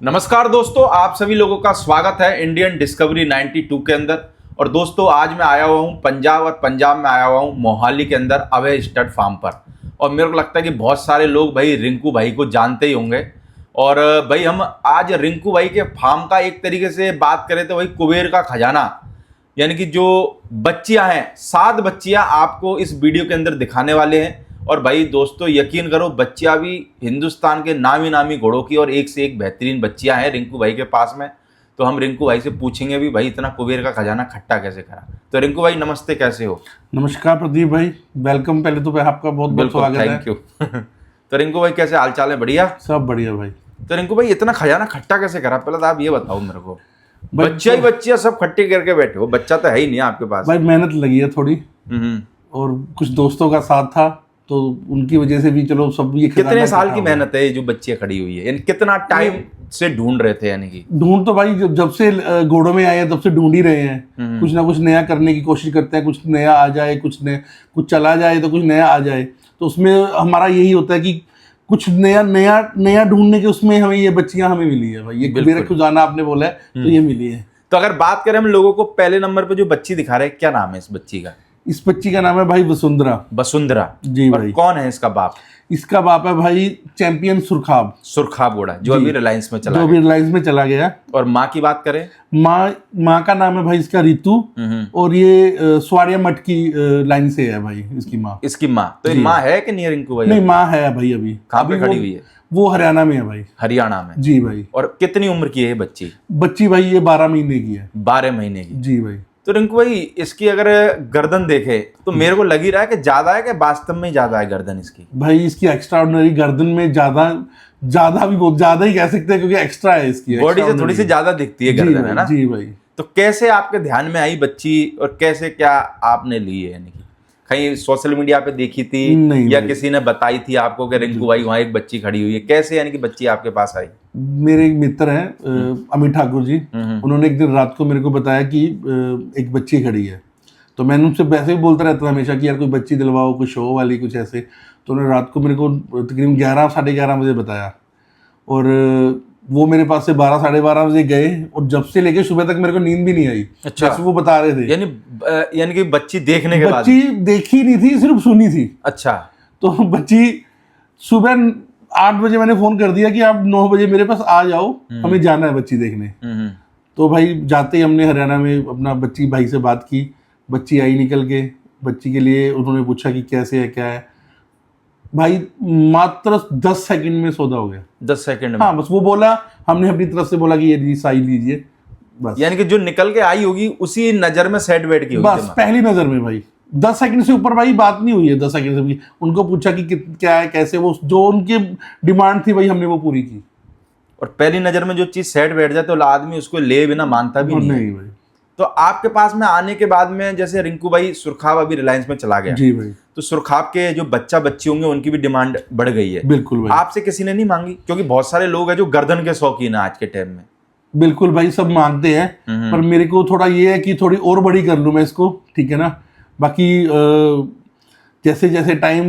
नमस्कार दोस्तों, आप सभी लोगों का स्वागत है इंडियन डिस्कवरी 92 के अंदर। और दोस्तों आज मैं आया हुआ हूँ पंजाब, और पंजाब में आया हुआ हूँ मोहाली के अंदर अभय स्टड फार्म पर। और मेरे को लगता है कि बहुत सारे लोग भाई रिंकू भाई को जानते ही होंगे। और भाई हम आज रिंकू भाई के फार्म का एक तरीके से बात करें तो भाई कुबेर का खजाना, यानी कि जो बच्चियां हैं 7 बच्चियां आपको इस वीडियो के अंदर दिखाने वाले हैं। और भाई दोस्तों यकीन करो, बच्चियां भी हिंदुस्तान के नामी नामी घोड़ों की और एक से एक बेहतरीन बच्चियां हैं रिंकू भाई के पास में। तो हम रिंकू भाई से पूछेंगे भी भाई इतना कुबेर का खजाना खट्टा कैसे करा। तो रिंकू भाई नमस्ते, कैसे हो? नमस्कार प्रदीप भाई, वेलकम। पहले तो आपका बहुत बहुत स्वागत है। Thank you. तो रिंकू भाई कैसे हाल चाल है? बढ़िया, सब बढ़िया भाई। तो रिंकू भाई इतना खजाना खट्टा कैसे करा, पहले तो आप ये बताओ मेरे को। बच्चियां सब खट्टी करके बैठे हो, बच्चा तो है ही नहीं आपके पास। भाई मेहनत लगी है थोड़ी, और कुछ दोस्तों का साथ था तो उनकी वजह से भी चलो सब ये। कितने साल की मेहनत है ये जो बच्चियां खड़ी हुई है, यानी कितना टाइम से ढूंढ रहे थे? यानी कि ढूंढ तो भाई जब से घोड़ों में आए हैं तब से ढूंढ ही रहे हैं। कुछ ना कुछ नया करने की कोशिश करते हैं, कुछ नया आ जाए, कुछ चला जाए तो कुछ नया आ जाए। तो उसमें हमारा यही होता है कि कुछ नया नया नया ढूंढने के उसमें हमें ये बच्चियां हमें मिली है भाई। ये कुबेर का खजाना आपने बोला है तो ये मिली है। तो अगर बात करें हम लोगों को, पहले नंबर पे जो बच्ची दिखा रहे हैं, क्या नाम है इस बच्ची का? इस बच्ची का नाम है भाई वसुंधरा। वसुंधरा जी भाई। कौन है इसका बाप? इसका बाप है भाई चैंपियन सुरखाब घोड़ा, जो अभी रिलायंस में चला जो अभी रिलायंस में चला गया। और माँ की बात करें, माँ का नाम है भाई इसका रितु। और ये स्वाड़िया मठ की लाइन से है भाई इसकी माँ। इसकी माँ तो ये माँ है कि नहीं रिंकू भाई? नहीं, माँ है भाई। अभी कहाँ पे खड़ी हुई है? वो हरियाणा में है भाई। हरियाणा में? जी भाई। और कितनी उम्र की है ये बच्ची? बच्ची भाई ये 12 महीने की है। 12 महीने की? जी भाई। तो रिंकू भाई इसकी अगर गर्दन देखे तो मेरे को लग ही रहा है कि ज्यादा है, कि वास्तव में ज्यादा है गर्दन इसकी? भाई इसकी एक्स्ट्राऑर्डिनरी गर्दन में ज्यादा भी बहुत ज्यादा ही कह सकते हैं, क्योंकि एक्स्ट्रा है इसकी। बॉडी से थोड़ी सी ज्यादा दिखती है गर्दन, है ना? जी भाई। तो कैसे आपके ध्यान में आई बच्ची, और कैसे क्या आपने ली है? यानी कि कहीं सोशल मीडिया पे देखी थी नहीं, या किसी ने बताई थी आपको कि रिंकू भाई वहाँ एक बच्ची खड़ी हुई है? कैसे यानी कि बच्ची आपके पास आई? मेरे एक मित्र हैं अमित ठाकुर जी, उन्होंने एक दिन रात को मेरे को बताया कि एक बच्ची खड़ी है। तो मैंने उनसे वैसे ही बोलता रहता था हमेशा कि यार कोई बच्ची दिलवाओ, कोई शो वाली कुछ ऐसे। तो उन्होंने रात को मेरे को तकरीबन 11 साढ़े 11 बजे बताया, और वो मेरे पास से 12 साढ़े 12 बजे गए, और जब से लेके सुबह तक मेरे को नींद भी नहीं आई। अच्छा। जैसे वो बता रहे थे। यानी कि बच्ची देखने के बाद? बच्ची देखी नहीं थी, सिर्फ सुनी थी। अच्छा। तो बच्ची सुबह 8 बजे मैंने फोन कर दिया कि आप 9 बजे मेरे पास आ जाओ, हमें जाना है बच्ची देखने। तो भाई जाते ही हमने हरियाणा में अपना बच्ची भाई से बात की। बच्ची आई निकल के। बच्ची के लिए उन्होंने पूछा कि कैसे है क्या है। भाई मात्र 10 सेकंड में सौदा हो गया। 10 सेकंड में? हाँ, बस वो बोला, हमने अपनी तरफ से बोला कि ये साई लीजिए, बस। यानी कि जो निकल के आई होगी उसी नजर में सेट बैठ की होगी? बस पहली नजर में भाई। 10 सेकंड से ऊपर भाई बात नहीं हुई है। 10 सेकंड से भी उनको पूछा कि क्या है कैसे, वो जो उनकी डिमांड थी भाई हमने वो पूरी की। और पहली नजर में जो चीज सेट बैठ जाए तो आदमी उसको ले बिना मानता भी नहीं भाई। तो आपके पास में आने के बाद में, जैसे रिंकू भाई सुरखाब अभी रिलायंस में चला गया। जी भाई। तो सुरखाब के जो बच्चा बच्ची होंगे उनकी भी डिमांड बढ़ गई है। बिल्कुल भाई। आपसे किसी ने नहीं मांगी? क्योंकि बहुत सारे लोग हैं जो गर्दन के शौकीन है आज के टाइम में। बिल्कुल भाई, सब मांगते हैं, पर मेरे को थोड़ा ये है कि थोड़ी और बड़ी कर लूं मैं इसको, ठीक है ना। बाकी जैसे जैसे टाइम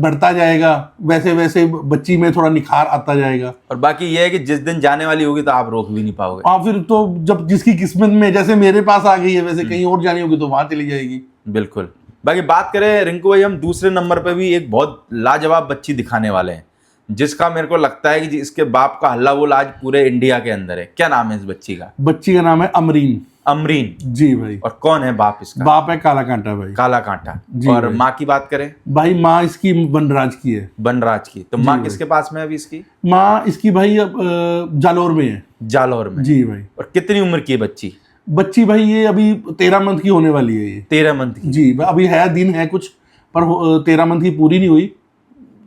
बढ़ता जाएगा वैसे वैसे बच्ची में थोड़ा निखार आता जाएगा। और बाकी ये है कि जिस दिन जाने वाली होगी तो आप रोक भी नहीं पाओगे। हाँ, फिर तो जब जिसकी किस्मत में, जैसे मेरे पास आ गई है वैसे कहीं और जानी होगी तो वहां चली जाएगी। बिल्कुल। बाकी बात करें रिंकू भाई, हम दूसरे नंबर पे भी एक बहुत लाजवाब बच्ची दिखाने वाले हैं, जिसका मेरे को लगता है कि इसके बाप का हल्ला बोल आज पूरे इंडिया के अंदर है। क्या नाम है इस बच्ची का? बच्ची का नाम है अमरीन। अमरीन? जी भाई। और कौन है बाप इसका? बाप है काला कांटा भाई। काला कांटा। और माँ की बात करें? भाई माँ इसकी बनराज की है। बनराज की? तो माँ किसके पास में है अभी इसकी? माँ इसकी भाई जालोर में है। जालोर में? जी भाई। और कितनी उम्र की है बच्ची? बच्ची भाई ये अभी 13 मंथ की होने वाली है। ये 13 मंथ की? जी, अभी है दिन है कुछ, पर 13 मंथ की पूरी नहीं हुई।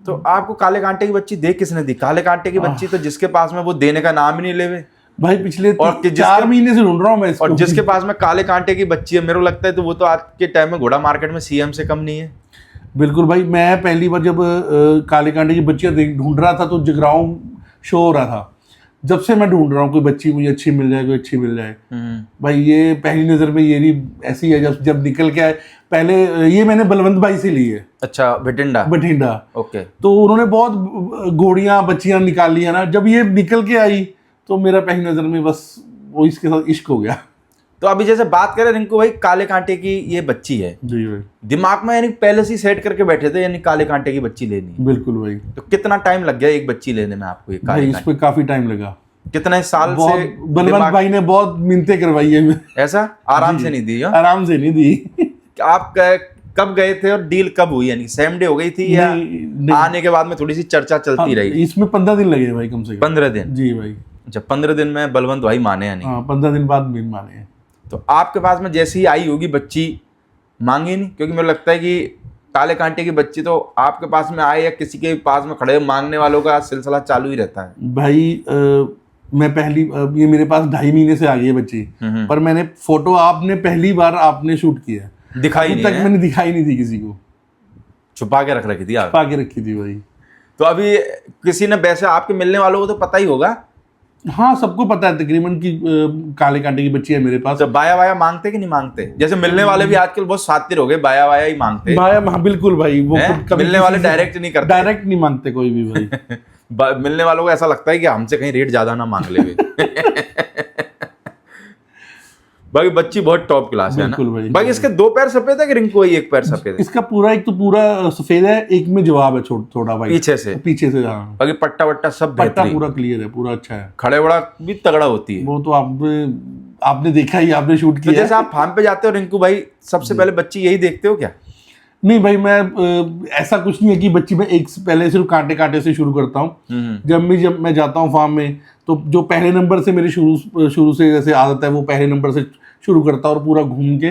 तो आपको काले कांटे की बच्ची देख किसने दी? काले कांटे की बच्ची तो जिसके पास में वो देने का नाम ही नहीं लेवे भाई। पिछले 4 महीने से ढूंढ रहा हूँ मैं इसको। और जिसके पास में काले कांटे की बच्ची है, मेरे को लगता है तो वो तो आज के टाइम में घोड़ा मार्केट में सीएम से कम नहीं है। बिल्कुल भाई। मैं पहली बार जब काले कांटे की बच्चियां ढूंढ रहा था तो जगराऊं शो हो रहा था। जब से मैं ढूंढ रहा हूँ कोई बच्ची मुझे अच्छी मिल जाए, कोई अच्छी मिल जाए। भाई ये पहली नजर में ये भी ऐसी है। जब निकल के आए, पहले ये मैंने बलवंत भाई से ली है। अच्छा, बठिंडा। ओके। तो उन्होंने बहुत घोड़ियां बच्चियां निकाली है ना। जब ये निकल के आई तो मेरा पहली नज़र में बस वो इसके साथ इश्क हो गया। तो अभी जैसे बात करें रिंकू भाई, काले कांटे की ये बच्ची है, जी भाई। दिमाग में यानी पहले से ही सेट करके बैठे थे यानी काले कांटे की बच्ची लेनी है। बिल्कुल भाई। तो कितना टाइम लग गया एक बच्ची लेने में आपको ये काले भाई इस कांटे? पे काफी टाइम लगा, कितने साल बहुत से बलवंत भाई ने बहुत मिन्नतें करवाई है। ऐसा आराम से नहीं दी? आराम से नहीं दी। आप कब गए थे और डील कब हुई, यानी सेम डे हो गई थी या नहीं। आने के बाद में थोड़ी सी चर्चा चलती रही? इसमें 15 दिन लगे भाई, कम से कम 15 दिन? जी भाई। अच्छा, 15 दिन में बलवंत भाई माने या नहीं? हाँ, 15 दिन बाद भी माने हैं। तो आपके पास में जैसे ही आई होगी बच्ची, मांगी नहीं? क्योंकि मुझे लगता है कि काले कांटे की बच्ची तो आपके पास में आए या किसी के पास में खड़े मांगने वालों का सिलसिला चालू ही रहता है। भाई मैं ये मेरे पास 2.5 महीने से आ गई है बच्ची, पर मैंने फोटो आपने पहली बार आपने शूट किया, दिखाई अभी नहीं तक है? मैंने दिखाई नहीं थी किसी को, छुपा के रख रखी थी आप? छुपा के रखी थी भाई। तो अभी किसी ने, वैसे आपके मिलने वालों को तो पता ही होगा? हाँ, सबको पता है तकरीबन कि काले कांटे की बच्ची है मेरे पास। तो बाया वाया मांगते कि नहीं मांगते? जैसे मिलने वाले भी आजकल बहुत शातिर हो गए, बाया वाया ही मांगते। भाई हाँ, बिल्कुल भाई। वो मिलने वाले डायरेक्ट नहीं करते? डायरेक्ट नहीं मांगते कोई भी भाई। मिलने वालों को ऐसा लगता है कि हमसे कहीं रेट ज्यादा ना मांग ले। भाई बच्ची बहुत टॉप क्लास है ना भाई। इसके 2 पैर सफेद है कि रिंकू भाई 1 पैर सफेद है? इसका पूरा एक तो पूरा सफेद है, एक में जवाब है थोड़ा भाई, पीछे से। हाँ, बाकी पट्टा वट्टा सब पट्टा बेहतरीन, पूरा क्लियर है, पूरा अच्छा है। खड़े बड़ा भी तगड़ा होती है वो तो आपने देखा ही, आपने शूट तो किया। जैसे आप फार्म पे जाते हो रिंकू भाई, सबसे पहले बच्ची यही देखते हो क्या? नहीं भाई, मैं ऐसा कुछ नहीं है कि बच्ची मैं पहले सिर्फ कांटे से शुरू करता हूँ। जब मैं जाता हूँ फार्म में, तो जो पहले नंबर से मेरी शुरू से जैसे आदत है, वो पहले नंबर से शुरू करता हूँ और पूरा घूम के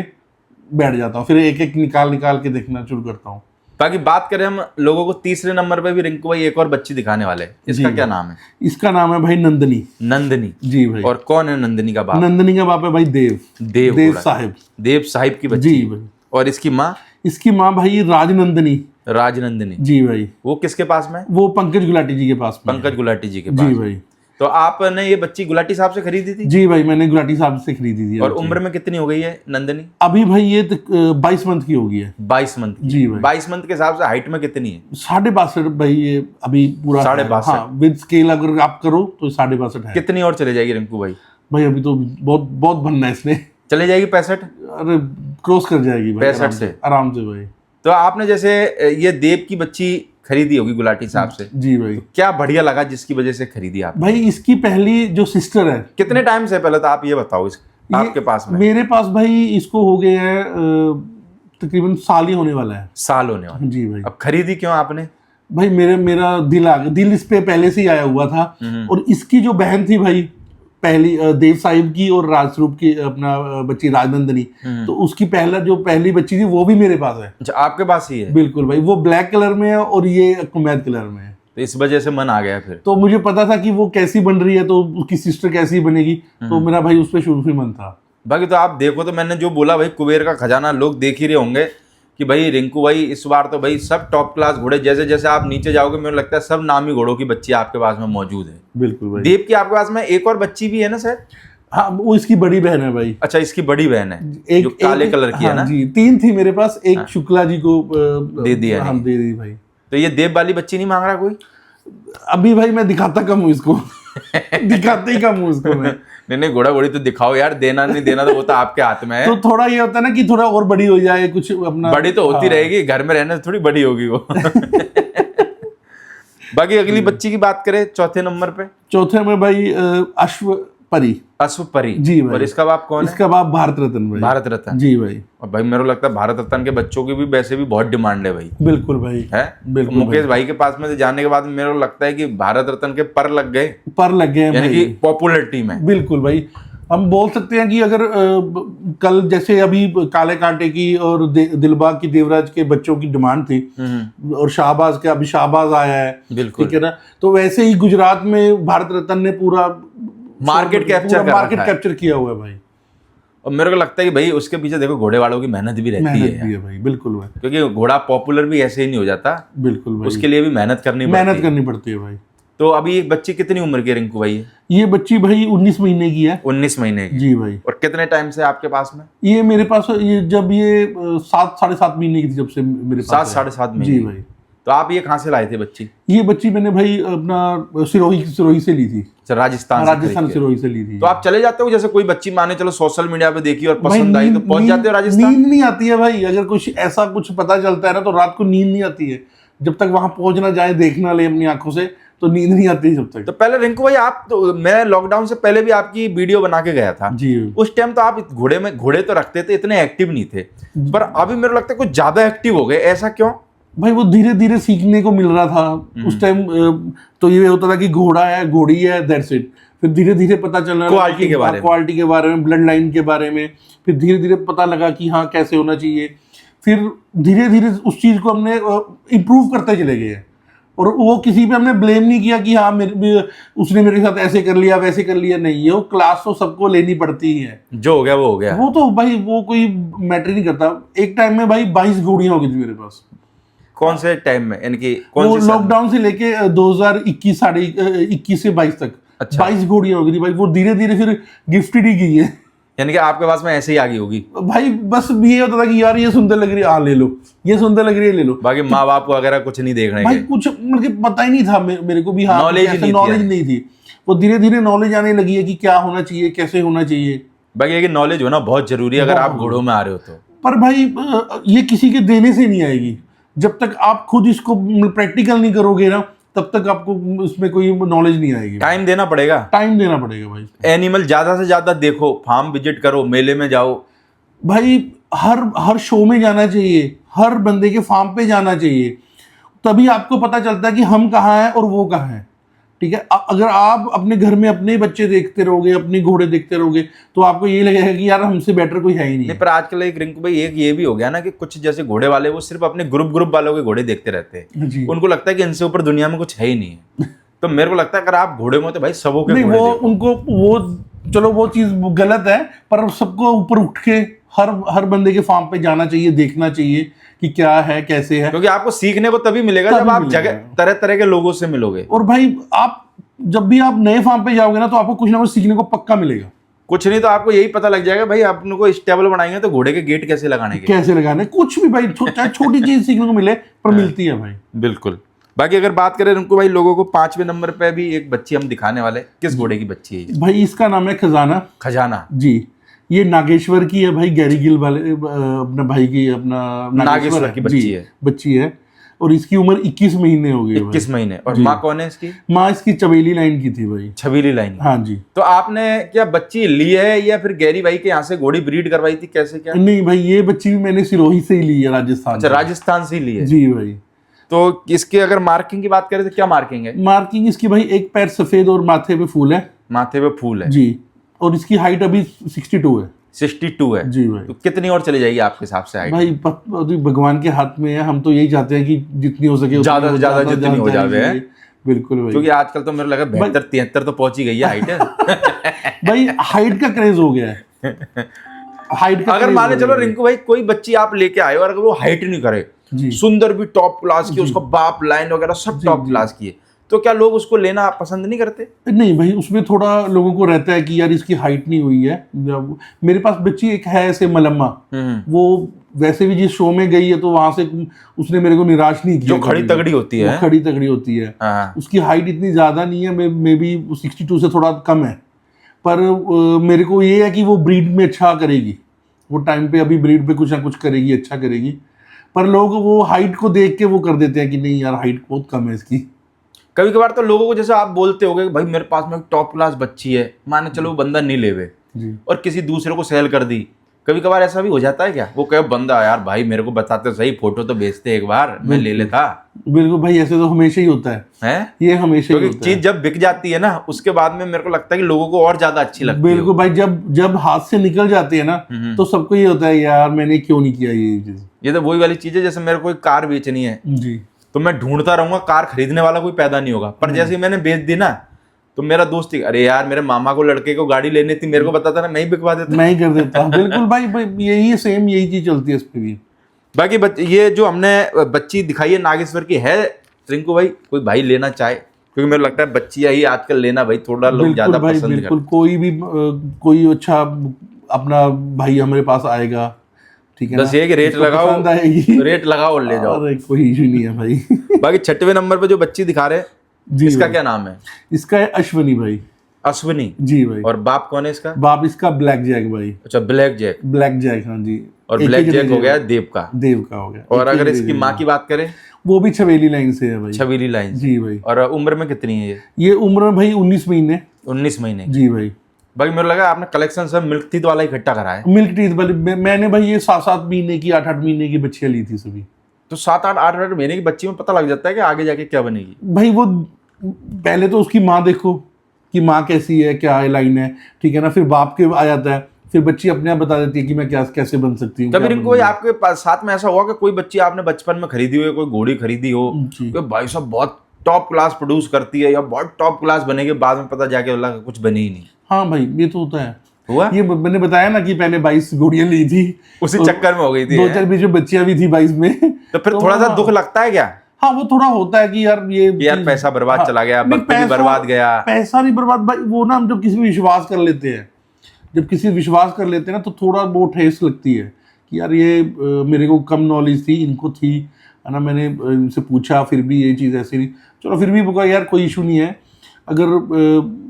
बैठ जाता हूँ, फिर एक एक निकाल के देखना शुरू करता हूँ। बाकी बात करें हम लोगों को, तीसरे नंबर पे भी रिंकू भाई एक और बच्ची दिखाने वाले हैं। इसका क्या नाम है? इसका नाम है भाई नंदनी। नंदनी? जी भाई। और कौन है नंदनी का बाप? नंदनी का बाप है भाई देव साहिब। देव साहिब की बच्ची? जी भाई। और इसकी माँ? इसकी माँ भाई राजनंदनी। जी भाई। वो किसके पास में? वो पंकज गुलाटी जी के पास में। पंकज गुलाटी जी के पास? जी भाई। तो आपने ये बच्ची गुलाटी साहब से खरीदी थी? जी भाई, मैंने गुलाटी साहब से खरीदी थी। और उम्र में कितनी हो गई है नंदनी? अभी भाई ये 22 मंथ की हो गई है। 22 मंथ? जी भाई। 22 मंथ के हिसाब से हाइट में कितनी है? 62 भाई, ये अभी पूरा 62। हाँ, विद स्केल अगर आप करो तो 62 है। कितनी और चले जाएगी रिंकू भाई? भाई अभी तो बहुत बनना है इसने। चले जाएगी 65? अरे क्रॉस कर जाएगी भाई 65 से आराम से भाई। तो आपने जैसे ये देव की बच्ची खरीदी होगी गुलाटी साहब से? जी भाई। तो क्या बढ़िया लगा जिसकी वजह से खरीदी आप? भाई इसकी पहली जो सिस्टर है, कितने टाइम से, पहले तो आप ये बताओ आपके पास में? मेरे पास भाई इसको हो गए हैं तकरीबन साल ही होने वाला है। साल होने वाला? जी भाई। अब खरीदी क्यों आपने? भाई मेरा दिल इस पे पहले से ही आया हुआ था। और इसकी जो बहन थी भाई पहली, देव साहिब की और राजस्वरूप की अपना बच्ची राजनंदनी, तो उसकी पहली बच्ची थी वो भी मेरे पास है। अच्छा, आपके पास ही है? बिल्कुल भाई। वो ब्लैक कलर में है और ये कुमैद कलर में है। तो इस वजह से मन आ गया फिर? तो मुझे पता था कि वो कैसी बन रही है, तो उसकी सिस्टर कैसी बनेगी, तो मेरा भाई उस पर शुरू से मन था। बाकी तो आप देखो, तो मैंने जो बोला भाई, कुबेर का खजाना लोग देख ही रहे होंगे कि भाई रिंकू भाई इस बार तो भाई सब टॉप क्लास घोड़े, जैसे जैसे आप नीचे जाओगे मुझे लगता है सब नामी घोड़ों की बच्ची आपके पास में मौजूद है। बिल्कुल भाई। देव की आपके पास में एक और बच्ची भी है ना सर? हाँ, वो इसकी बड़ी बहन है भाई। अच्छा, इसकी बड़ी बहन है एक जो काले कलर की है ना? जी, 3 थी मेरे पास, एक शुक्ला जी को दे दिया। हम दे दी भाई। तो ये देव वाली बच्ची नहीं मांग रहा कोई? अभी भाई मैं दिखाता कम हूँ इसको। दिखाते ही कम हूँ इसको मैं। नहीं, घोड़ा घोड़ी तो दिखाओ यार, देना नहीं देना तो वो तो आपके हाथ में है। तो थोड़ा ये होता है ना कि थोड़ा और बड़ी हो जाए, कुछ अपना बड़ी तो होती रहेगी, घर में रहने से थोड़ी बड़ी होगी वो। बाकी अगली बच्ची की बात करें चौथे नंबर पे? चौथे में भाई अश्वपरी। अश्वपरी? जी भाई। और इसका बाप कौन है? इसका बाप भारत रत्न भाई। भारत रत्न? जी भाई। और भाई मेरे को लगता है भारत रत्न के बच्चों की भी वैसे भी बहुत डिमांड है भाई। बिल्कुल भाई है। बिल्कुल। मुकेश भाई के पास में जाने के बाद मेरे को लगता है कि भारत रत्न के पर लग गए यानी कि पॉपुलरिटी में। बिल्कुल भाई। हम बोल सकते हैं कि अगर कल जैसे अभी काले कांटे की और दिलबाग की, देवराज के बच्चों की डिमांड थी, और शाहबाज के अभी शाहबाज आया है, ठीक है ना, तो वैसे ही गुजरात में भारत रत्न ने पूरा मार्केट कैप्चर किया हुआ है भाई। और मेरे को लगता है कि भाई उसके पीछे देखो घोड़े वालों की मेहनत भी रहती है भाई। बिल्कुल भाई। क्योंकि घोड़ा पॉपुलर भी ऐसे ही नहीं हो जाता। बिल्कुल भाई। उसके लिए भी मेहनत करनी पड़ती है भाई। तो अभी एक बच्ची कितनी उम्र की रिंकू भाई है? ये बच्ची भाई 19 महीने की है। 19 महीने की? जी भाई। और कितने टाइम से आपके पास में? ये मेरे पास जब ये 7 साढ़े 7 महीने की थी, जब से मेरे पास 7 साढ़े 7 महीने। जी भाई। तो आप ये कहाँ से लाए थे बच्ची? ये बच्ची मैंने भाई अपना सिरोही से ली थी। अच्छा, राजस्थान से राजस्थान खरीद के। सिरोही से ली थी। तो आप चले जाते हो, जैसे कोई बच्ची माने चलो सोशल मीडिया पे देखी और भाई पसंद आई तो पहुंच जाते हो राजस्थान? नींद नहीं आती है भाई, अगर कुछ ऐसा कुछ पता चलता है ना तो रात को नींद नहीं आती है, जब तक वहां पहुंच ना जाए, देखना ले अपनी आंखों से, तो नींद नहीं आती जब तक। तो पहले रिंकू भाई आप तो, मैं लॉकडाउन से पहले भी आपकी वीडियो बना के गया था जी। उस टाइम तो आप घोड़े तो रखते थे, इतने एक्टिव नहीं थे, पर अभी मेरे को लगता है कुछ ज्यादा एक्टिव हो गए, ऐसा क्यों? भाई वो धीरे धीरे सीखने को मिल रहा था उस टाइम। तो ये होता था कि घोड़ा है, घोड़ी है, दैट्स इट। फिर धीरे धीरे पता चल रहा क्वालिटी के बारे में, ब्लड लाइन के बारे में, फिर धीरे धीरे पता लगा कि हाँ कैसे होना चाहिए। फिर धीरे धीरे उस चीज़ को हमने इम्प्रूव करते चले गए। और वो किसी पे हमने ब्लेम नहीं किया कि हाँ उसने मेरे साथ ऐसे कर लिया वैसे कर लिया, नहीं। ये वो क्लास तो सबको लेनी पड़ती ही है, जो हो गया वो हो गया। वो तो भाई वो कोई मैटर नहीं करता। एक टाइम में भाई 22 घोड़ियां हो गई थी मेरे पास। कौन से टाइम में, यानी कि कौन वो से लॉकडाउन से लेके 2021 साढ़े 21 से 22 तक। अच्छा। 22 घोड़ियां हो गई थी भाई। वो धीरे धीरे फिर गिफ्टेड ही गई है, यानी कि आपके पास में ऐसे ही आ गई होगी भाई। बस ये होता था कि यार ये सुंदर लग रही है, ले लो, ये सुंदर लग रही है, ले लो। बाकी माँ बाप को वगैरह कुछ नहीं देखने भाई कुछ मतलब पता ही नहीं था मेरे को भी। हाँ, नॉलेज नहीं थी। वो धीरे धीरे नॉलेज आने लगी है कि क्या होना चाहिए, कैसे होना चाहिए। बाकी ये नॉलेज होना बहुत जरूरी है अगर आप घोड़ों में आ रहे हो तो। पर भाई ये किसी के देने से नहीं आएगी। जब तक आप खुद इसको प्रैक्टिकल नहीं करोगे ना, तब तक आपको इसमें कोई नॉलेज नहीं आएगी। टाइम देना पड़ेगा भाई। एनिमल ज्यादा से ज्यादा देखो, फार्म विजिट करो, मेले में जाओ भाई। हर शो में जाना चाहिए, हर बंदे के फार्म पे जाना चाहिए, तभी आपको पता चलता है कि हम कहाँ हैं और वो कहाँ हैं। ठीक है, अगर आप अपने घर में अपने बच्चे देखते रहोगे, अपने घोड़े देखते रहोगे, तो आपको ये लगेगा कि यार हमसे बेटर कोई है ही नहीं। पर आजकल एक रिंकू भाई एक ये भी हो गया ना कि कुछ जैसे घोड़े वाले वो सिर्फ अपने ग्रुप वालों के घोड़े देखते रहते हैं। उनको लगता है कि इनसे ऊपर दुनिया में कुछ है ही नहीं है। तो मेरे को लगता है अगर आप घोड़े में हो तो भाई सबों के नहीं, वो उनको वो चलो वो चीज गलत है, पर सबको ऊपर उठ के हर बंदे के फार्म पे जाना चाहिए, देखना चाहिए कि क्या है कैसे है। क्योंकि आपको सीखने को तभी मिलेगा जब आप जगह तरह तरह के लोगों से मिलोगे। और भाई आप जब भी आप नए फार्म पे जाओगे ना, तो आपको कुछ ना कुछ सीखने को पक्का मिलेगा। कुछ नहीं तो आपको यही पता लग जाएगा भाई अपने को स्टेबल बनाएंगे तो घोड़े के गेट कैसे लगाने, कुछ भी भाई चाहे छोटी चीज सीखने को मिले, पर मिलती है भाई। बिल्कुल। बाकी अगर बात करें रिंकू भाई, लोगों को 5वें नंबर पे भी एक बच्ची हम दिखाने वाले। किस घोड़े की बच्ची है भाई? इसका नाम है खजाना जी। ये नागेश्वर की है भाई, गैरी गिल वाले अपने भाई की, अपना नागेश्वर की बच्ची है। और इसकी उम्र 21 महीने हो गई। 21 महीने। और माँ कौन है इसकी? माँ इसकी चबेली लाइन की थी भाई। छबीली लाइन? हाँ जी। तो आपने क्या बच्ची ली है या फिर गैरी भाई के यहाँ से घोड़ी ब्रीड करवाई थी, कैसे क्या? नहीं भाई, ये बच्ची भी मैंने सिरोही से ही ली है, राजस्थान। अच्छा, राजस्थान से ही ली है जी भाई। तो इसके अगर मार्किंग की बात करें तो क्या मार्किंग है? मार्किंग इसकी भाई एक पैर सफेद और माथे पे फूल है। माथे पे फूल है जी। और इसकी हाइट अभी 62 है। 62 है जी भाई। तो कितनी और चली जाएगी आपके हिसाब से हाइट? भाई भगवान के हाथ में है, हम तो यही चाहते हैं कि जितनी हो सके ज्यादा से ज्यादा जितनी हो जाए। बिल्कुल भाई, क्योंकि आजकल तो मेरे लगा 72-73 तो पहुंच ही गई है हाइट। भाई हाइट का क्रेज हो गया है। हाइट का अगर माने चलो रिंकू भाई कोई बच्ची आप लेके आए और अगर वो हाइट नहीं करे, सुंदर भी टॉप क्लास की, उसका बाप लाइन वगैरह सब टॉप क्लास की है, तो क्या लोग उसको लेना पसंद नहीं करते? नहीं भाई, उसमें थोड़ा लोगों को रहता है कि यार इसकी हाइट नहीं हुई है। मेरे पास बच्ची एक है ऐसे मलम्मा, वो वैसे भी जिस शो में गई है तो वहां से उसने मेरे को निराश नहीं किया। जो खड़ी तगड़ी होती है, खड़ी तगड़ी होती है। उसकी हाइट इतनी ज्यादा नहीं है, मे बी 62 से थोड़ा कम है, पर मेरे को ये है कि वो ब्रीड में अच्छा करेगी। वो टाइम पे अभी ब्रीड पे कुछ ना कुछ करेगी, अच्छा करेगी। पर लोग वो हाइट को देख के वो कर देते हैं कि नहीं यार हाइट बहुत कम है इसकी। कभी कभार तो लोगों को जैसे आप बोलते होगे भाई मेरे पास में टॉप क्लास बच्ची है, माने चलो वो बंदा नहीं लेवे और किसी दूसरे को सेल कर दी, कभी कभार ऐसा भी हो जाता है क्या? वो कहे बंदा यार भाई मेरे को बताते सही, फोटो तो भेजते एक बार, मैं ले लेता। बिल्कुल भाई, ऐसे तो हमेशा ही होता है ये हमेशा ही होता है। चीज जब बिक जाती है ना, उसके बाद में मेरे को लगता है कि लोगों को और ज्यादा अच्छी लगती है। बिल्कुल भाई, जब हाथ से निकल जाती है ना, तो सबको ये होता है यार मैंने क्यों नहीं किया ये चीज। ये तो वही वाली चीज है, जैसे मेरे को एक कार बेचनी है जी, तो मैं ढूंढता रहूंगा, कार खरीदने वाला कोई पैदा नहीं होगा। पर जैसे मैंने बेच दी ना, तो मेरा दोस्त ही अरे यार मेरे मामा को लड़के को गाड़ी लेनी थी, मेरे को बताता ना, मैं ही बिकवा देता, मैं ही कर देता। बिल्कुल भाई, यही सेम यही चीज चलती है इस पे भी। बाकी ये जो हमने बच्ची दिखाई है नागेश्वर की है, रिंकू भाई कोई भाई लेना चाहे, क्योंकि मेरे लगता है बच्चियां ही आजकल लेना भाई थोड़ा लोग ज्यादा पसंद करते। कोई भी कोई अच्छा अपना भाई हमारे पास आएगा ठीक है बस ना? ये कि रेट इसको लगाओ, पसंद आएगी, रेट लगाओ और ले जाओ। और कोई इशू नहीं है भाई। बाकी 6वें नंबर पे जो बच्ची दिखा रहे हैं, जी इसका भाई। क्या नाम है? इसका है अश्वनी भाई। अश्विनी। जी भाई। और बाप कौन है इसका? बाप इसका ब्लैक जैक भाई। अच्छा, ब्लैक जैक। ब्लैक जैक, हाँ जी। और एक ब्लैक ही जैक हो जगह गया देव का। देव का हो गया। और एक ही अगर जगह इसकी जगह। माँ की बात करें, वो भी छवेली लाइन से है भाई। छबीली लाइन से। जी भाई। और उम्र में कितनी है ये? ये उम्र में भाई 19 महीने। 19 महीने। जी भाई। बाकी मेरे लगा आपने कलेक्शन सब मिल्क टीथ वाला इकट्ठा करा है। मिल्क टीथ वाली मैंने भाई ये 7-7 महीने की 8-8 महीने की बच्चियां ली थी सभी। तो 7-8 महीने की बच्ची में पता लग जाता है कि आगे जाके क्या बनेगी। भाई वो पहले तो उसकी माँ देखो कि माँ कैसी है, क्या है लाइन है, ठीक है ना, फिर बाप के आ जाता है, फिर बच्ची अपने आप बता देती है कि मैं क्या कैसे बन सकती हूँ। कभी क्या रिंकू भाई आपके पास साथ में ऐसा हुआ कि कोई बच्ची आपने बचपन में खरीदी हो, कोई घोड़ी खरीदी हो जी। कि भाई साहब बहुत टॉप क्लास प्रोड्यूस करती है या बहुत टॉप क्लास बनेगी, बाद में पता जाके लगा कुछ बनी ही नहीं? हाँ भाई, ये तो होता है। हुआ? ये मैंने बताया ना कि पहले 22 घोड़ियां ली थी, उसी तो चक्कर में हो गई थी। 2-4 बीच में बच्चियां भी थी 22 में। तो फिर थोड़ा सा दुख लगता है क्या हाँ, वो थोड़ा होता है कि यार ये कि यार पैसा बर्बाद हाँ, चला गया, नहीं, वक्त भी बर्बाद गया? पैसा नहीं बर्बाद भाई, वो ना हम जब किसी पे विश्वास कर लेते हैं, जब किसी पे विश्वास कर लेते हैं ना, तो थोड़ा बहुत ठेस लगती है कि यार ये मेरे को कम नॉलेज थी, इनको थी, है ना, मैंने इनसे पूछा फिर भी ये चीज़ ऐसी नहीं। चलो फिर भी बोला यार कोई इशू नहीं है। अगर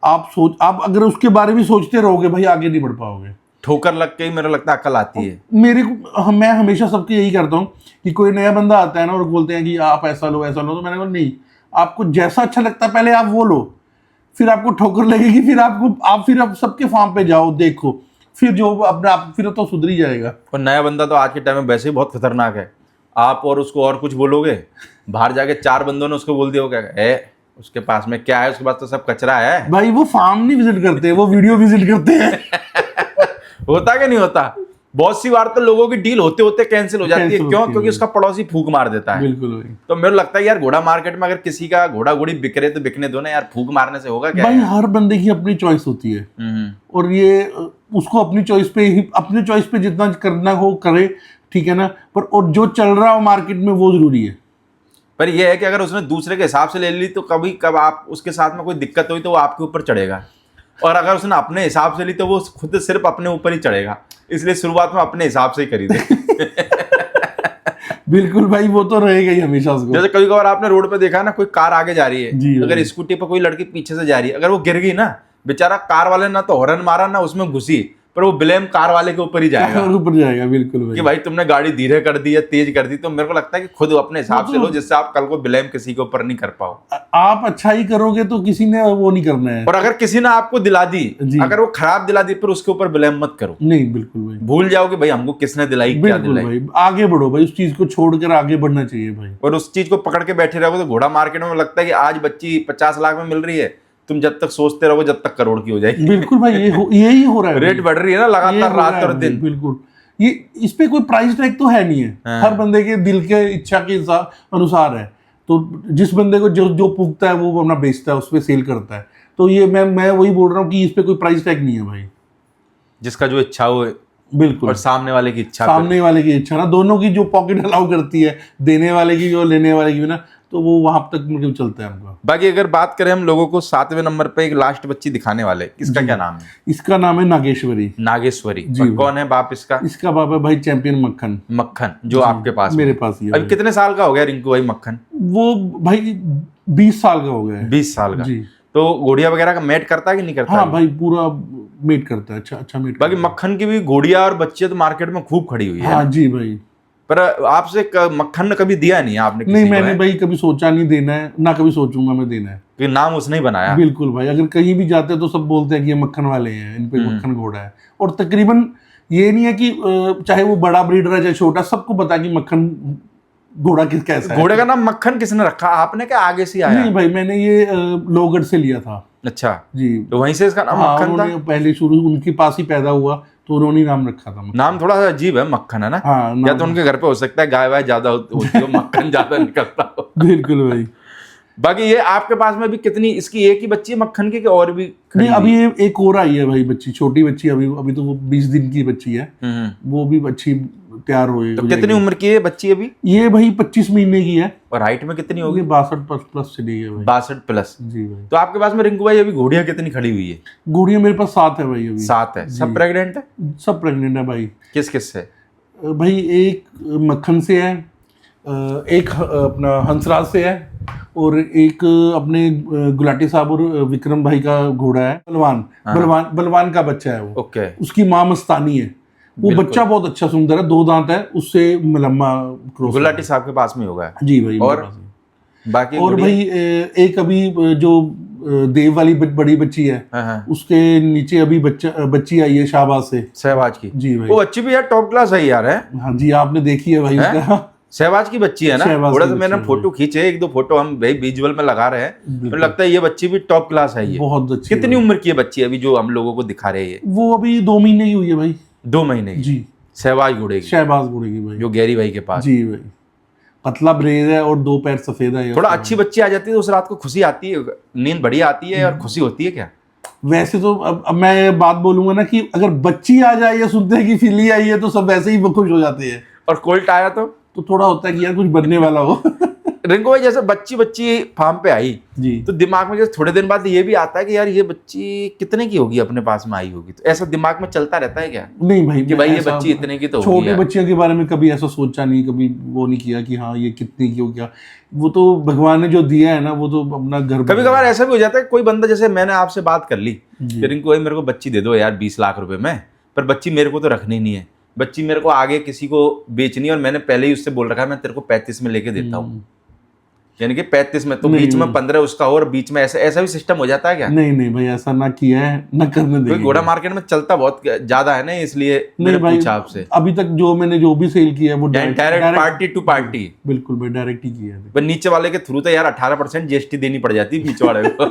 आप अगर उसके बारे में सोचते रहोगे भाई, आगे नहीं बढ़ पाओगे। ठोकर लग के ही मेरा लगता है अकल आती है। मेरे को मैं हमेशा सबके यही करता हूँ कि कोई नया बंदा आता है ना और बोलते हैं कि आप ऐसा लो ऐसा लो, तो मैंने बोला नहीं, आपको जैसा अच्छा लगता है पहले आप वो लो, फिर आपको ठोकर लगेगी, फिर आप सबके फार्म पे जाओ, देखो, फिर जो अपने आप फिर तो सुधर ही जाएगा। और नया बंदा तो आज के टाइम में वैसे ही बहुत खतरनाक है। आप और उसको और कुछ बोलोगे, बाहर जाके 4 बंदों ने उसको बोल दिया होगा है उसके पास में क्या है, उसके पास तो सब कचरा है। भाई वो फार्म नहीं विजिट करते, वो वीडियो विजिट करते हैं। होता कि नहीं होता? बहुत सी बार तो लोगों की डील होते होते कैंसिल हो जाती है। Cancel क्यों? होती है, क्योंकि उसका पड़ोसी फूक मार देता है। बिल्कुल भाई। तो मेरे को लगता है यार घोड़ा मार्केट में अगर किसी का घोड़ा घोड़ी बिक रहे तो बिकने दो ना यार, फूक मारने से होगा क्या भाई यार? हर बंदे की अपनी चॉइस होती है, और ये उसको अपनी चॉइस पे जितना करना हो करे, ठीक है ना, पर और जो चल रहा हो मार्केट में वो जरूरी है। पर यह है कि अगर उसने दूसरे के हिसाब से ले ली तो कभी कब आप उसके साथ में कोई दिक्कत हुई तो वो आपके ऊपर चढ़ेगा, और अगर उसने अपने हिसाब से ली तो वो खुद सिर्फ अपने ऊपर ही चढ़ेगा। इसलिए शुरुआत में अपने हिसाब से ही खरीदे। बिल्कुल भाई, वो तो रहेगा ही हमेशा उसको। जैसे कभी कभार आपने रोड पे देखा ना, कोई कार आगे जा रही जी है, भाई। अगर स्कूटी पर कोई लड़की पीछे से जा रही है, अगर वो गिर गई ना, बेचारा कार वाले ना तो हॉर्न मारा ना उसमें घुसी, पर वो ब्लेम कार वाले के ऊपर ही जाएगा और ऊपर जाएगा। बिल्कुल भाई। कि भाई तुमने गाड़ी धीरे कर दी या तेज कर दी। तो मेरे को लगता है कि खुद अपने हिसाब से लो, जिससे आप कल को ब्लेम किसी के ऊपर नहीं कर पाओ। आप अच्छा ही करोगे तो किसी ने वो नहीं करना है। और अगर किसी ने आपको दिला दी, जी। अगर वो खराब दिला दी, पर उसके ऊपर ब्लेम मत करो। नहीं, बिल्कुल भाई। भूल जाओ कि भाई हमको किसने दिलाई, क्या बिल्कुल दिलाई। भाई, आगे बढ़ो भाई, उस चीज को छोड़कर आगे बढ़ना चाहिए भाई। और उस चीज को पकड़ के बैठे रहोगे तो घोड़ा मार्केट में लगता है कि आज बच्ची 50 लाख में मिल रही है, तुम जब तक सोचते रहोगे जब तक करोड़ की हो जाएगी। बिल्कुल भाई, यही हो रहा है। रेट बढ़ रही है ना ये लगातार, हो रहा रात है और भाई, दिन। बिल्कुल। ये इस पे कोई प्राइस टैग तो है नहीं है। हाँ। हर बंदे के दिल के इच्छा के अनुसार है। तो जिस बंदे को जो जो पुगता है वो अपना बेचता है, उस पे सेल करता है। तो ये मैं वही बोल रहा हूँ कि इस पे कोई प्राइस टैग नहीं है भाई। जिसका जो इच्छा हो, बिल्कुल। और सामने वाले की इच्छा सामने वाले की इच्छा ना, दोनों की जो पॉकेट अलाउ करती है, देने वाले की भी और लेने वाले की भी ना, तो वो वहां तक मतलब चलता है हमको। बाकी अगर बात करें हम लोगों को 7वें नंबर पे एक लास्ट बच्ची दिखाने वाले, इसका क्या नाम है? इसका नाम है नागेश्वरी। नागेश्वरी। जी और भाई। कौन है बाप इसका? इसका बाप है भाई चैंपियन मक्खन। मक्खन, जो आपके पास मेरे में। पास ही है अभी भाई। कितने साल का हो गया रिंकू भाई मक्खन? वो भाई 20 साल का हो गया है। 20 साल का। जी। तो घोड़िया वगैरह का मेट करता है कि नहीं करता? हाँ भाई, पूरा मीट करता है, अच्छा मीट बाकी करता मक्खन की भी घोड़िया और बच्चियां तो मार्केट में खूब खड़ी हुई है। है। हाँ जी भाई। पर आपसे मक्खन ने कभी दिया नहीं है आपने किसी नहीं, को, मैंने है? भाई कभी सोचा नहीं देना है, ना कभी सोचूंगा मैं देना है। कि नाम उसने ही बनाया। बिल्कुल भाई, अगर कहीं भी जाते हैं तो सब बोलते हैं कि ये मक्खन वाले हैं, इन पे मक्खन घोड़ा है। और तकरीबन ये नहीं है कि चाहे वो बड़ा ब्रीडर है चाहे छोटा, सबको पता है कि मक्खन घोड़ा कैसा है। घोड़े का नाम मक्खन किसने रखा, आपने क्या आगे से आया? नहीं भाई, मैंने ये लोहगढ़ से लिया था। अच्छा, जी। तो वहीं से इसका नाम हाँ, मक्खन था। उन्होंने पहले शुरू उनके पास ही पैदा हुआ, तो उन्होंने नाम रखा था मक्खन। नाम थोड़ा सा अजीब है मक्खन, है ना? हाँ, या नाम- तो उनके घर पे हो सकता है गाय वाय ज्यादा होती हो, मक्खन ज्यादा निकलता हो। बिल्कुल भाई। बाकी ये आपके पास में भी कितनी, इसकी एक ही बच्ची है मक्खन की कि और भी खड़ी नहीं, अभी ये एक और आई है भाई बच्ची, छोटी बच्ची, अभी तो वो 20 दिन की बच्ची है। वो भी अच्छी तैयार हुई। तो कितनी उम्र की है बच्ची अभी? ये भाई 25 महीने की है। और हाइट में कितनी होगी? 62 प्लस चली है भाई। 62 प्लस। जी भाई। तो आपके पास में रिंकू भाई अभी घोड़िया कितनी खड़ी हुई है? घोड़ियां मेरे पास 7 है भाई अभी। 7 है। सब प्रेग्नेंट है? सब प्रेग्नेंट है भाई। किस किस से? भाई एक मक्खन से है, एक अपना हंसराज से है, और एक अपने गुलाटी साहब और विक्रम भाई का घोड़ा है, बलवान। बलवान का बच्चा है वो। ओके। उसकी माँ मस्तानी है। वो बच्चा बहुत अच्छा सुंदर है, 2 दांत है, उससे मलम्मा क्रॉस। गुलाटी साहब के पास में होगा जी भाई। और बाकी और भाई एक अभी जो देव वाली बड़ी बच्ची है, उसके नीचे अभी बच्ची आई है शाहबाज से, शहबाज की। जी भाई। वो बच्ची भी यार टॉप क्लास है यार। है हाँ जी, आपने देखी है भाई उसका। शहबाज की बच्ची है ना। थोड़ा सा मैंने फोटो खींचे, 1-2 फोटो हम भाई विजुअल में लगा रहे हैं, मुझे लगता है ये बच्ची भी टॉप क्लास है। ये बहुत अच्छी। कितनी उम्र की है बच्ची अभी जो हम लोगों को दिखा रहे हैं? वो अभी 2 महीने की हुई है भाई। 2 महीने की जी। शहबाज घोड़े की, शहबाज घोड़े की भाई, जो गैरी भाई के पास। जी भाई। पतला ब्रेड है और 2 पैर सफेद है। थोड़ा अच्छी बच्ची आ जाती है तो उस रात को खुशी आती है, नींद बढ़िया आती है और खुशी होती है क्या? वैसे तो अब मैं बात बोलूंगा ना कि अगर बच्ची आ जाए या सुनते हैं कि फिली आई है तो सब वैसे ही खुश हो जाते हैं। और कोल्ट आया तो थोड़ा होता है कि यार कुछ बनने वाला हो। रिंकू भाई जैसे बच्ची फार्म पे आई जी, तो दिमाग में जैसे थोड़े दिन बाद ये भी आता है कि यार ये बच्ची कितने की होगी, अपने पास में आई होगी, तो ऐसा दिमाग में चलता रहता है क्या? नहीं भाई, कि भाई ये बच्ची इतने की तो होगी। छोटे बच्चियों के बारे में कभी ऐसा सोचा नहीं, कभी वो नहीं किया कि हाँ ये कितने की हो गया। वो तो भगवान ने जो दिया है ना, वो तो अपना घर। कभी कभार ऐसा भी हो जाता है, कोई बंदा जैसे मैंने आपसे बात कर ली कि रिंकू भाई मेरे को बच्ची दे दो यार 20 लाख रुपए में, पर बच्ची मेरे को तो रखनी नहीं है, बच्ची मेरे को आगे किसी को बेचनी है और मैंने पहले ही उससे बोल रखा है मैं तेरे को 35 में लेके देता हूँ, यानी कि 35 में, तो बीच में 15 उसका और बीच में ऐसा भी सिस्टम हो जाता है क्या? नहीं नहीं भाई, ऐसा ना किया है, ना करने देंगे। घोड़ा मार्केट में चलता बहुत ज्यादा है ना, इसलिए मैंने पूछा आपसे। अभी तक जो मैंने जो भी सेल किया है वो डायरेक्ट पार्टी टू पार्टी। बिल्कुल भाई, डायरेक्ट ही किया है। पर नीचे वाले के थ्रू तो यार 18% GST देनी पड़ जाती है बीच वाले को।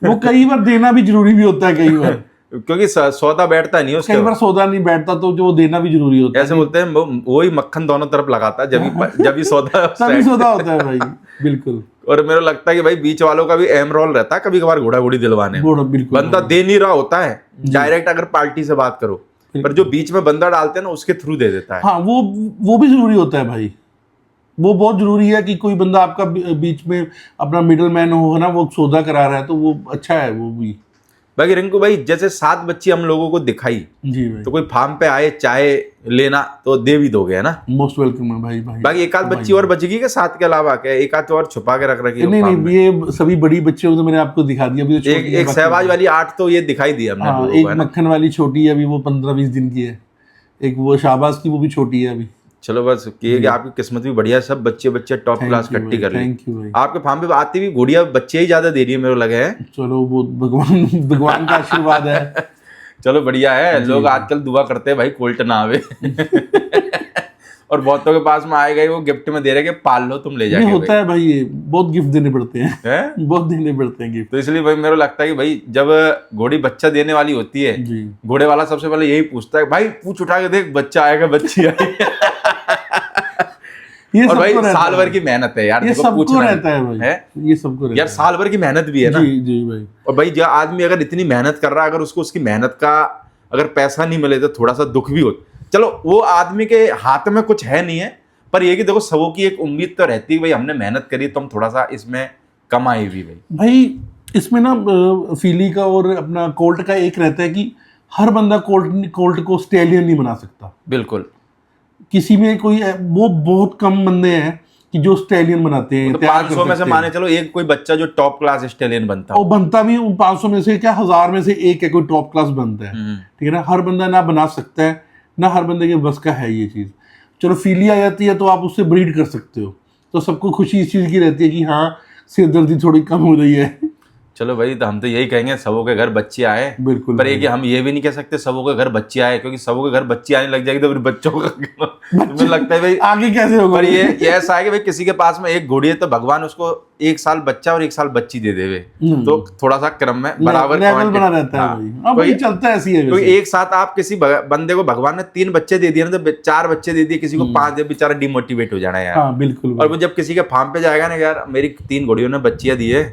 वो कई बार देना भी जरूरी भी होता है, कई बार क्योंकि सौदा बैठता नहीं उसके, कई बार सौदा नहीं बैठता तो जो देना भी जरूरी होता है। ऐसे बोलते हैं वही मक्खन दोनों तरफ लगाता है, जब भी सौदा तभी सौदा होता है भाई। बिल्कुल। और मेरे को लगता है कि भाई बीच वालों का भी अहम रोल रहता है कभी कभार घोड़ा घोड़ी दिलवाने में। बिल्कुल। बंदा दे नहीं रहा होता है डायरेक्ट, अगर पार्टी से बात करो, पर जो बीच में बंदा डालते हैं ना उसके थ्रू दे देता है। हाँ, वो भी जरूरी होता है भाई, वो बहुत जरूरी है कि कोई बंदा आपका बीच में अपना मिडल मैन हो ना, वो सौदा करा रहा है तो वो अच्छा है वो भी। बाकी रिंकू भाई जैसे 7 बच्ची हम लोगों को दिखाई जी भाई, तो कोई फार्म पे आए चाहे लेना तो दे भी दोगे, है ना? मोस्ट वेलकम है भाई। बाकी एक आध बच्ची और बचेगी क्या 7 के अलावा? क्या एक आध और छुपा के रख रखी? नहीं, ये सभी बड़ी बच्चियों को मैंने आपको दिखा दिया। अभी एक शहबाज वाली 8 तो ये दिखाई दी हमने। एक मक्खन वाली छोटी है, अभी वो 15-20 दिन की है। एक वो शाहबाज की, वो भी छोटी है अभी। चलो बस ये कि आपकी किस्मत भी बढ़िया है, सब बच्चे टॉप क्लास इकट्ठी कर ली। आपके फार्म पे आती भी घोड़िया बच्चे ही ज्यादा दे रही है मेरे को लगे हैं। चलो वो भगवान का आशीर्वाद है। चलो बढ़िया है, लोग आजकल दुआ करते हैं भाई कोल्ट ना आवे। और बहुतों के पास में आए गए वो गिफ्ट में दे रहे कि पाल लो तुम ले जाके। होता है भाई, ये बहुत गिफ्ट देने पड़ते हैं, बहुत देने पड़ते हैं गिफ्ट। तो इसलिए भाई मेरे को लगता है कि भाई जब घोड़ी बच्चा देने वाली होती है, घोड़े वाला सबसे पहले यही पूछता है भाई पूछ उठा के देख बच्चा आएगा बच्ची आएगी। ये और भाई साल भर की मेहनत है यार, ये सबको रहता है भाई, ये सबको रहता है यार, साल भर की मेहनत भी है ना। जी भाई। और भाई जो आदमी अगर इतनी मेहनत कर रहा है, अगर उसको उसकी मेहनत का अगर पैसा नहीं मिले तो थोड़ा सा दुख भी होता। चलो वो आदमी के हाथ में कुछ है नहीं है, पर ये कि देखो सबों की एक उम्मीद तो रहती है भाई हमने मेहनत करी तो हम थोड़ा सा इसमें कमाई भी। भाई इसमें ना फीली का और अपना कोल्ट का एक रहता है कि हर बंदा कोल्ट को स्टैलियन नहीं बना सकता। बिल्कुल। किसी में कोई वो बहुत कम बंदे हैं कि जो स्टैलियन बनाते हैं। तो 500 में से माने चलो एक कोई बच्चा जो टॉप क्लास स्टैलियन बनता है, वो बनता भी 500 में से क्या 1000 में से एक है कोई टॉप क्लास बनता है। ठीक है ना, हर बंदा ना बना सकता है, ना हर बंदे के बस का है ये चीज़। चलो फीली आ जाती है तो आप उससे ब्रीड कर सकते हो, तो सबको खुशी इस चीज़ की रहती है कि हाँ सिरदर्दी थोड़ी कम हो रही है। चलो भाई तो हम तो यही कहेंगे सबों के घर बच्चे आए। बिल्कुल। पर एक हम ये भी नहीं कह सकते सबों के घर बच्चे आए, क्योंकि सबों के घर बच्चे आने लग जाएगी तो फिर बच्चों का मुझे लगता है भाई आगे कैसे होगा। पर ये ऐसा है कि भाई किसी के पास में एक घोड़ी है तो भगवान उसको 1 साल बच्चा और 1 साल बच्ची दे देवे, तो थोड़ा सा क्रम में बराबर बना रहता है भाई, चलता है ऐसी है। तो एक साथ आप किसी बंदे को भगवान ने 3 बच्चे दे दिए ना, तो 4 बच्चे दे दिए, किसी को 5 दे, बेचारा डिमोटिवेट हो जाना है यार। बिल्कुल। और वो जब किसी के फार्म पे जाएगा ना यार मेरी 3 घोड़ियों ने बच्चियां दी है,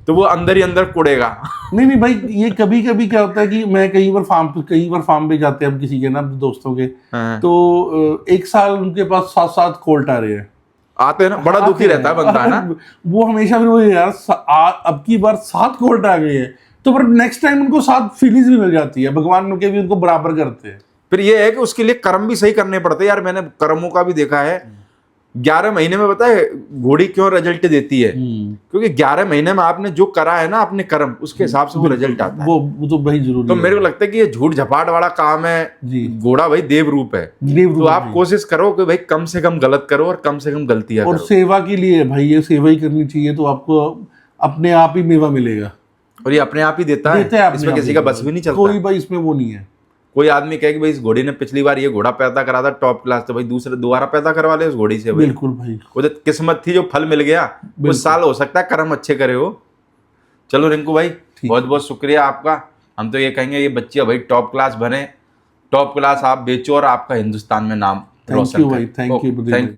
तो वो अंदर ही अंदर कुड़ेगा। नहीं भाई, ये कभी कभी क्या होता है कि मैं कई बार फार्म पे जाते हैं किसी के ना दोस्तों के, तो 1 साल उनके पास 7 कोल्ट आ रहे हैं, आते हैं ना, बड़ा दुखी रहता है बंदा ना। वो हमेशा फिर वो यार अब की बार 7 कोल्ट आ गए हैं, तो फिर नेक्स्ट टाइम उनको 7 फीलिंग्स भी मिल जाती है, भगवान उनके भी उनको बराबर करते हैं। फिर ये है कि उसके लिए कर्म भी सही करने पड़ते हैं यार। मैंने कर्मों का भी देखा है, 11 महीने में पता है घोड़ी क्यों रिजल्ट देती है? क्योंकि 11 महीने में आपने जो करा है ना अपने कर्म, उसके हिसाब से वो रिजल्ट आता है। वो तो भाई जरूरी तो है। मेरे को लगता है कि ये झूठ झपाट वाला काम है जी। घोड़ा भाई देव रूप है। देव तो रूप आप है। कोशिश करो कि भाई कम से कम गलत करो और कम से कम गलतियां और करो। सेवा के लिए है भाई, ये सेवा ही करनी चाहिए, तो आपको अपने आप ही मेवा मिलेगा। और ये अपने आप ही देता है, देते हैं अपने इसमें आप किसी का ही। बस भी नहीं चलता। कोई भाई इसमें वो नहीं है। कोई आदमी कहे कि भाई इस घोड़ी ने पिछली बार ये घोड़ा पैदा करा था टॉप क्लास, तो भाई दूसरे दोबारा पैदा करवा ले उस घोड़ी से भाई। बिल्कुल भाई। वो तो किस्मत थी जो फल मिल गया, उस साल हो सकता है कर्म अच्छे करे हो। चलो रिंकू भाई बहुत बहुत शुक्रिया आपका। हम तो ये कहेंगे ये बच्चियां भाई टॉप क्लास बने, टॉप क्लास आप बेचो और आपका हिंदुस्तान में नाम रोशन थैंक यू भाई, करे। Thank you. थैंक